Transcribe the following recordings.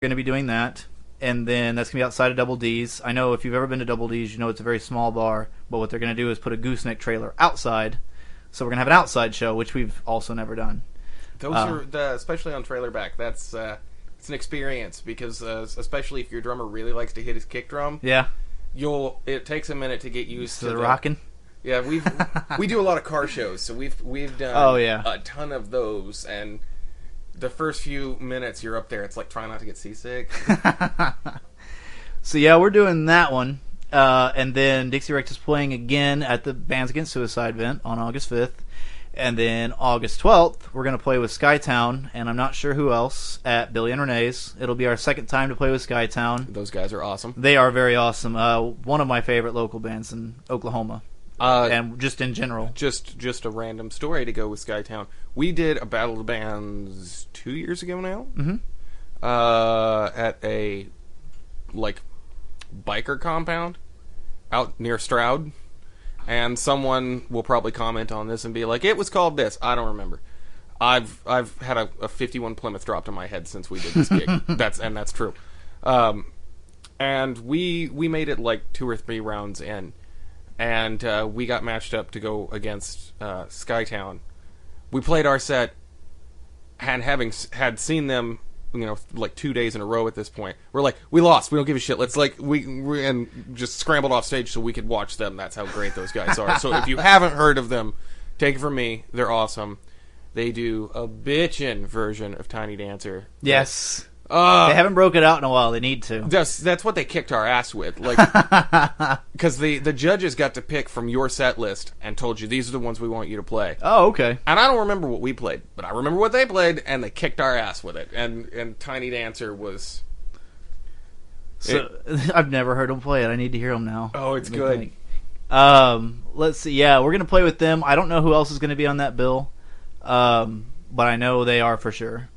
going to be doing that. And then that's going to be outside of Double D's. I know if you've ever been to Double D's, you know it's a very small bar. But what they're going to do is put a gooseneck trailer outside. So we're going to have an outside show, which we've also never done. Those are, especially on trailer back, it's an experience because especially if your drummer really likes to hit his kick drum, yeah, it takes a minute to get used to the rocking. Yeah, we do a lot of car shows, so we've done a ton of those, and the first few minutes you're up there, it's like trying not to get seasick. So yeah, we're doing that one, and then Dixie Wrecked is playing again at the Bands Against Suicide event on August 5th. And then August 12th, we're going to play with Skytown, and I'm not sure who else, at Billy and Renee's. It'll be our second time to play with Skytown. Those guys are awesome. They are very awesome. One of my favorite local bands in Oklahoma, and just in general. Just a random story to go with Skytown. We did a Battle of the Bands 2 years ago now, at a biker compound out near Stroud. And someone will probably comment on this and be like, "It was called this." I don't remember. I've had a 51 Plymouth dropped on my head since we did this gig. That's true. And we made it like 2 or 3 rounds in, and we got matched up to go against Skytown. We played our set, and having had seen them, like 2 days in a row at this point, we're like, we lost. We don't give a shit. Let's and just scrambled off stage so we could watch them. That's how great those guys are. So if you haven't heard of them, take it from me. They're awesome. They do a bitchin' version of Tiny Dancer. Yes. They haven't broke it out in a while. They need to. That's what they kicked our ass with. Because the judges got to pick from your set list and told you these are the ones we want you to play. Oh, okay. And I don't remember what we played, but I remember what they played, and they kicked our ass with it. And Tiny Dancer was... I've never heard them play it. I need to hear them now. Oh, it's good. Let's see. Yeah, we're going to play with them. I don't know who else is going to be on that bill, but I know they are for sure.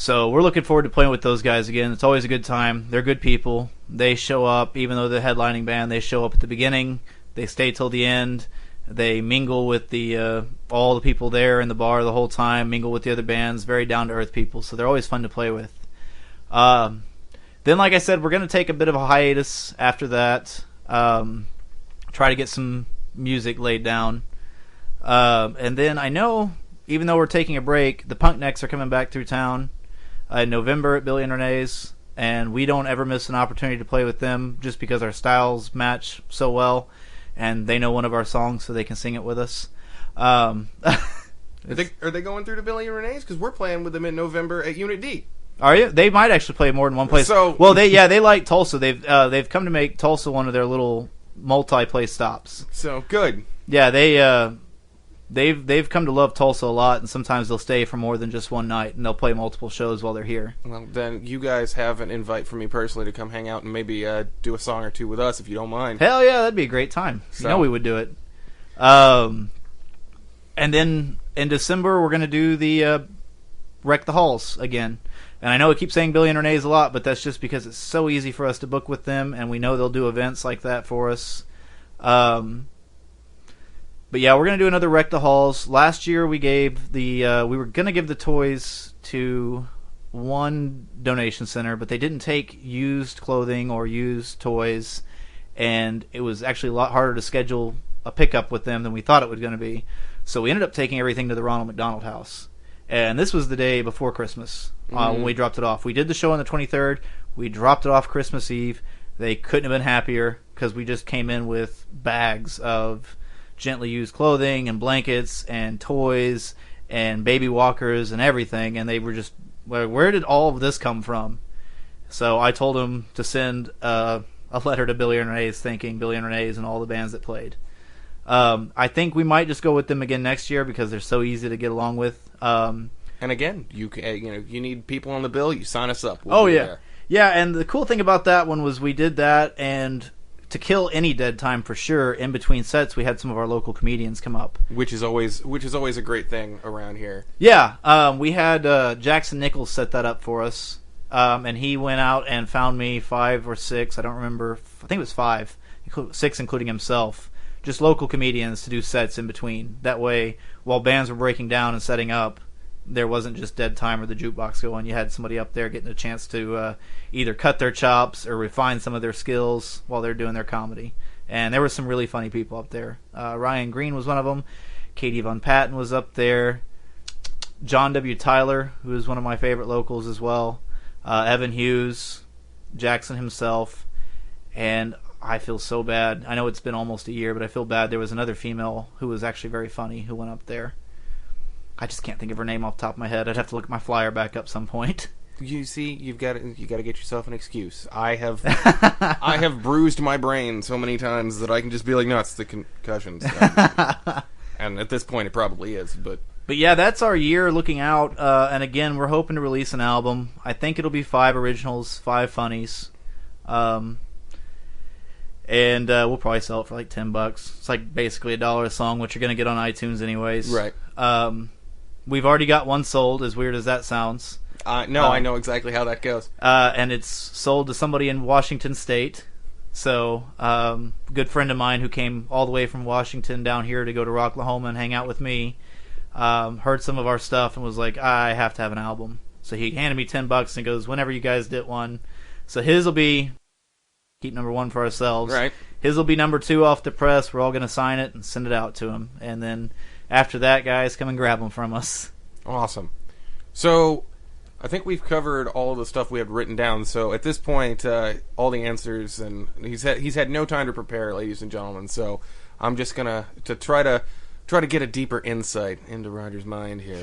So we're looking forward to playing with those guys again. It's always a good time. They're good people. They show up, even though they're the headlining band. They show up at the beginning. They stay till the end. They mingle with all the people there in the bar the whole time, mingle with the other bands. Very down-to-earth people, so they're always fun to play with. Then, like I said, we're going to take a bit of a hiatus after that. Try to get some music laid down. And then I know, even though we're taking a break, the Punk Necks are coming back through town in November at Billy and Renee's, and we don't ever miss an opportunity to play with them just because our styles match so well, and they know one of our songs so they can sing it with us. Are they going through to Billy and Renee's? Because we're playing with them in November at Unit D. Are you? They might actually play more than one place. They like Tulsa. They've come to make Tulsa one of their little multi-place stops. So good. Yeah, they've come to love Tulsa a lot, and sometimes they'll stay for more than just one night, and they'll play multiple shows while they're here. Well, then you guys have an invite from me personally to come hang out and maybe do a song or two with us if you don't mind. Hell yeah, that'd be a great time. So. You know we would do it. And then in December we're going to do the Wreck the Halls again. And I know I keep saying Billy and Renee's a lot, but that's just because it's so easy for us to book with them, and we know they'll do events like that for us. But yeah, we're going to do another Wreck the Halls. Last year we gave we were going to give the toys to one donation center, but they didn't take used clothing or used toys, and it was actually a lot harder to schedule a pickup with them than we thought it was going to be. So we ended up taking everything to the Ronald McDonald House. And this was the day before Christmas when we dropped it off. We did the show on the 23rd. We dropped it off Christmas Eve. They couldn't have been happier because we just came in with bags of gently used clothing and blankets and toys and baby walkers and everything. And they were just, where did all of this come from? So I told them to send a letter to Billy and Renee's thanking Billy and Renee's and all the bands that played. I think we might just go with them again next year because they're so easy to get along with. And again, you need people on the bill. You sign us up. We'll there. Yeah. And the cool thing about that one was we did that, and to kill any dead time for sure, in between sets, we had some of our local comedians come up, which is always a great thing around here. Yeah, we had Jackson Nichols set that up for us, and he went out and found me 5 or 6. I don't remember. I think it was 5, 6 including himself. Just local comedians to do sets in between. That way, while bands were breaking down and setting up, there wasn't just dead time or the jukebox going. You had somebody up there getting a chance to either cut their chops or refine some of their skills while they're doing their comedy. And there were some really funny people up there. Ryan Green was one of them. Katie Von Patten was up there. John W. Tyler, who is one of my favorite locals as well. Evan Hughes, Jackson himself. And I feel so bad. I know it's been almost a year, but I feel bad. There was another female who was actually very funny who went up there. I just can't think of her name off the top of my head. I'd have to look at my flyer back up some point. You see, you got to get yourself an excuse. I have bruised my brain so many times that I can just be like, no, it's the concussions. And at this point, it probably is. But yeah, that's our year looking out. And again, we're hoping to release an album. I think it'll be 5 originals, 5 funnies. And we'll probably sell it for like $10. It's like basically $1 a song, which you're going to get on iTunes anyways. Right. We've already got one sold, as weird as that sounds. No, I know exactly how that goes. And it's sold to somebody in Washington State. So, good friend of mine who came all the way from Washington down here to go to Rocklahoma and hang out with me, heard some of our stuff and was like, I have to have an album. So he handed me $10 and goes, whenever you guys get one. So his will be, keep number 1 for ourselves. Right. His will be number 2 off the press. We're all going to sign it and send it out to him. And then after that, guys, come and grab them from us. Awesome. So I think we've covered all of the stuff we had written down. So at this point, all the answers, and he's had no time to prepare, ladies and gentlemen. So I'm just gonna try to get a deeper insight into Roger's mind here.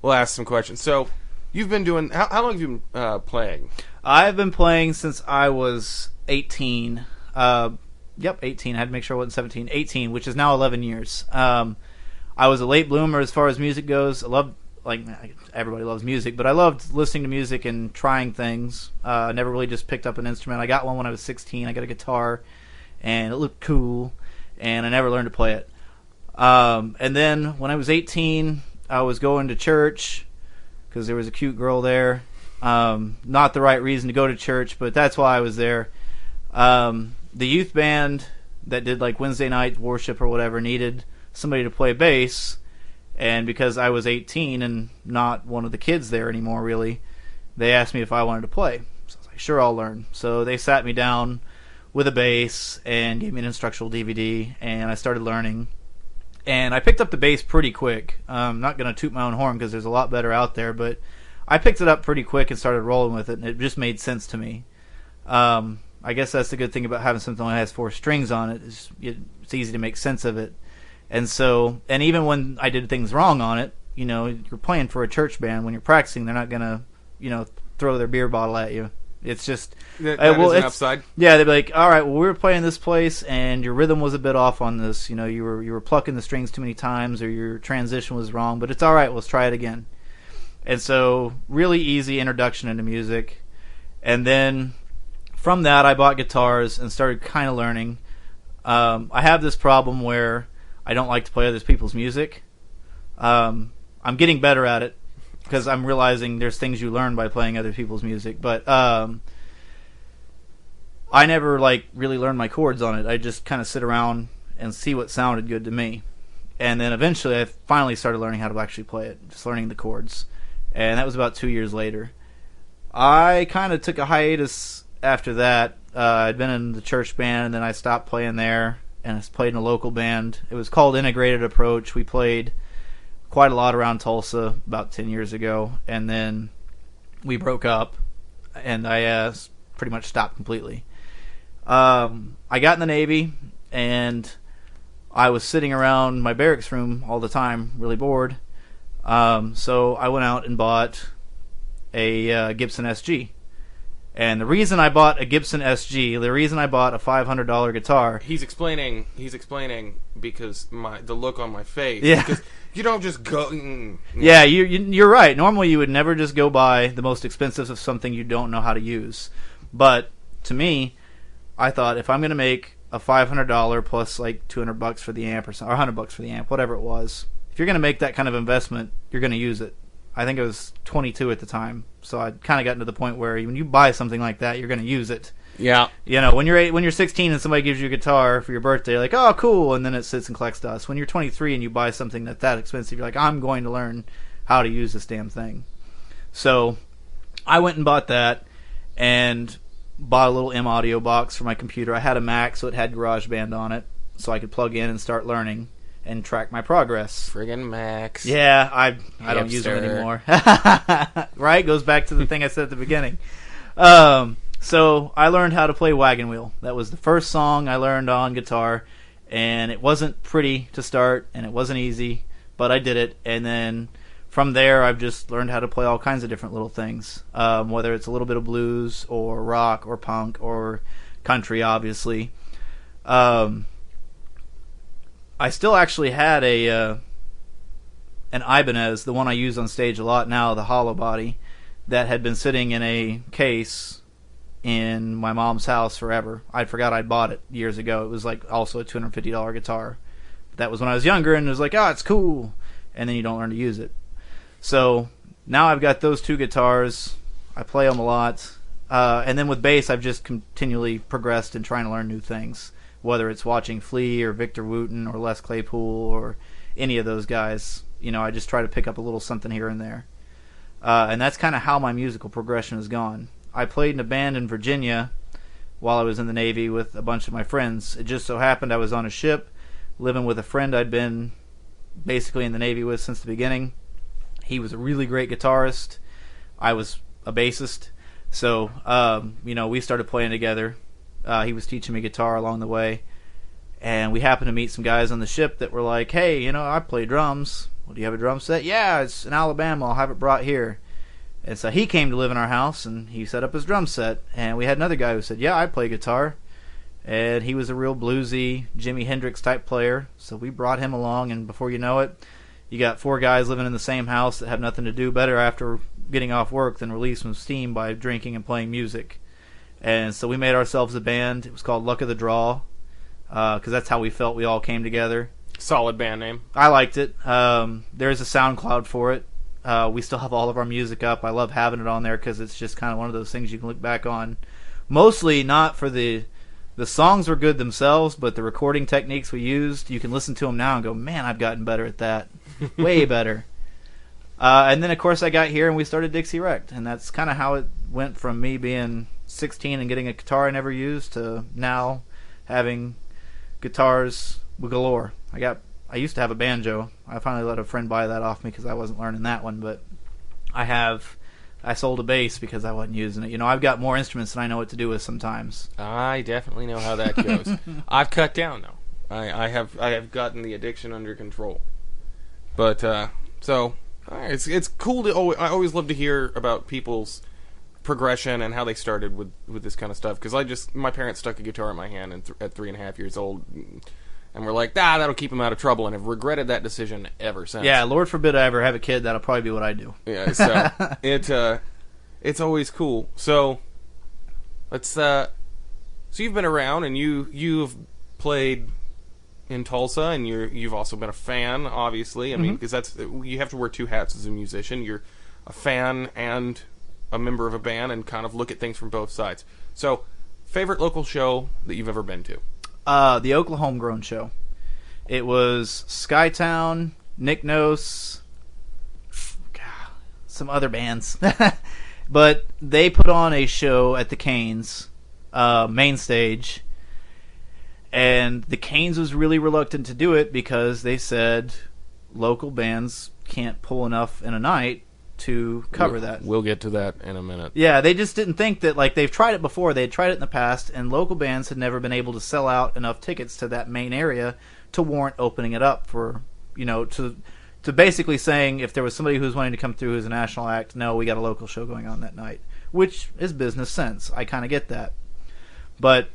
We'll ask some questions. So you've been doing how long have you been playing? I've been playing since I was 18. 18. I had to make sure I wasn't 17. 18, which is now 11 years. I was a late bloomer as far as music goes. I loved, like, everybody loves music, but I loved listening to music and trying things. Never really just picked up an instrument. I got one when I was 16. I got a guitar, and it looked cool, and I never learned to play it. And then when I was 18, I was going to church because there was a cute girl there. Not the right reason to go to church, but that's why I was there. The youth band that did like Wednesday night worship or whatever needed somebody to play bass, and because I was 18 and not one of the kids there anymore really, they asked me if I wanted to play. So I was like, sure, I'll learn. So they sat me down with a bass and gave me an instructional DVD, and I started learning. And I picked up the bass pretty quick. I'm not going to toot my own horn because there's a lot better out there, but I picked it up pretty quick and started rolling with it, and it just made sense to me. I guess that's the good thing about having something that has 4 strings on it. It's easy to make sense of it. And so, and even when I did things wrong on it, you know, you're playing for a church band. When you're practicing, they're not going to, you know, throw their beer bottle at you. It's just... That is an upside. Yeah, they'd be like, all right, well, we were playing this place, and your rhythm was a bit off on this. You know, you were plucking the strings too many times, or your transition was wrong, but it's all right, let's try it again. And so, really easy introduction into music. And then, from that, I bought guitars and started kind of learning. I have this problem where I don't like to play other people's music. I'm getting better at it because I'm realizing there's things you learn by playing other people's music. But I never really learned my chords on it. I just kind of sit around and see what sounded good to me. And then eventually I finally started learning how to actually play it, just learning the chords. And that was about 2 years later. I kind of took a hiatus after that. I'd been in the church band, and then I stopped playing there, and I played in a local band. It was called Integrated Approach. We played quite a lot around Tulsa about 10 years ago, and then we broke up, and I pretty much stopped completely. I got in the Navy, and I was sitting around my barracks room all the time, really bored. So I went out and bought a Gibson SG. And the reason I bought a Gibson SG, the reason I bought a $500 guitar... He's explaining because the look on my face. Yeah. Because you don't just go... Yeah, you're right. Normally you would never just go buy the most expensive of something you don't know how to use. But to me, I thought if I'm going to make a $500 plus like $200 for the amp or $100 for the amp, whatever it was, if you're going to make that kind of investment, you're going to use it. I think I was 22 at the time, so I'd kind of gotten to the point where when you buy something like that, you're going to use it. Yeah. You know, when you're 16 and somebody gives you a guitar for your birthday, you're like, oh, cool, and then it sits and collects dust. When you're 23 and you buy something that's that expensive, you're like, I'm going to learn how to use this damn thing. So I went and bought that and bought a little M audio box for my computer. I had a Mac, so it had GarageBand on it, so I could plug in and start learning and track my progress. Friggin' Macs. Yeah, I don't use them anymore. Right? Goes back to the thing I said at the beginning. So I learned how to play Wagon Wheel. That was the first song I learned on guitar, and it wasn't pretty to start, and it wasn't easy, but I did it, and then from there I've just learned how to play all kinds of different little things, whether it's a little bit of blues or rock or punk or country, obviously. I still actually had an Ibanez, the one I use on stage a lot now, the hollow body, that had been sitting in a case in my mom's house forever. I forgot I'd bought it years ago. It was like also a $250 guitar. But that was when I was younger, and it was like, oh, it's cool. And then you don't learn to use it. So now I've got those two guitars. I play them a lot. And then with bass, I've just continually progressed in trying to learn new things. Whether it's watching Flea or Victor Wooten or Les Claypool or any of those guys, I just try to pick up a little something here and there. And that's kind of how my musical progression has gone. I played in a band in Virginia while I was in the Navy with a bunch of my friends. It just so happened I was on a ship living with a friend I'd been basically in the Navy with since the beginning. He was a really great guitarist. I was a bassist. So, we started playing together. He was teaching me guitar along the way, and we happened to meet some guys on the ship that were like, hey, I play drums. Well, do you have a drum set? Yeah, it's in Alabama. I'll have it brought here. And so he came to live in our house, and he set up his drum set. And we had another guy who said, yeah, I play guitar. And he was a real bluesy Jimi Hendrix type player, so we brought him along, and before you know it, you got 4 guys living in the same house that have nothing to do better after getting off work than release some steam by drinking and playing music. And so we made ourselves a band. It was called Luck of the Draw, because that's how we felt we all came together. Solid band name. I liked it. There's a SoundCloud for it. We still have all of our music up. I love having it on there because it's just kind of one of those things you can look back on. Mostly not for the songs were good themselves, but the recording techniques we used, you can listen to them now and go, man, I've gotten better at that. Way better. And then, of course, I got here and we started Dixie Wrecked. And that's kind of how it went from me being 16 and getting a guitar I never used to now having guitars galore. I used to have a banjo. I finally let a friend buy that off me because I wasn't learning that one, but I sold a bass because I wasn't using it. I've got more instruments than I know what to do with sometimes. I definitely know how that goes. I've cut down though. I have gotten the addiction under control. But it's cool to. I always love to hear about people's progression and how they started with this kind of stuff, because my parents stuck a guitar in my hand at 3.5 years old, and we're like, that'll keep them out of trouble, and have regretted that decision ever since. Yeah, Lord forbid I ever have a kid. That'll probably be what I do. Yeah, so it's always cool. So so you've been around, and you've played in Tulsa, and you've also been a fan, obviously. I mean, because you have to wear 2 hats as a musician. You're a fan and a member of a band, and kind of look at things from both sides. So, favorite local show that you've ever been to? The Oklahoma Homegrown show. It was Skytown, Nick Nose, some other bands. But they put on a show at the Canes main stage, and the Canes was really reluctant to do it because they said local bands can't pull enough in a night to cover that. We'll get to that in a minute. Yeah, they just didn't think that, they've tried it before. They had tried it in the past, and local bands had never been able to sell out enough tickets to that main area to warrant opening it up for, to basically saying if there was somebody who was wanting to come through as a national act, no, we got a local show going on that night, which is business sense. I kind of get that. But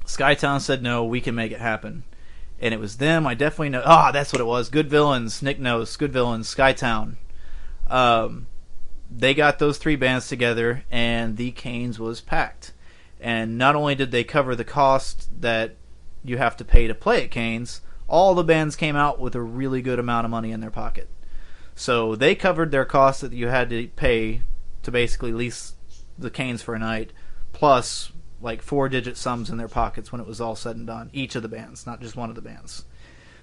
Skytown said, no, we can make it happen. And it was them. I definitely know. That's what it was. Good Villains, Nick Nose, Good Villains, Skytown. They got those 3 bands together, and the Canes was packed. And not only did they cover the cost that you have to pay to play at Canes, all the bands came out with a really good amount of money in their pocket. So they covered their costs that you had to pay to basically lease the Canes for a night, plus 4-digit sums in their pockets when it was all said and done. Each of the bands, not just one of the bands.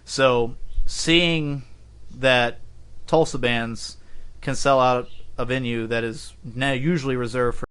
So seeing that Tulsa bands can sell out a venue that is now usually reserved for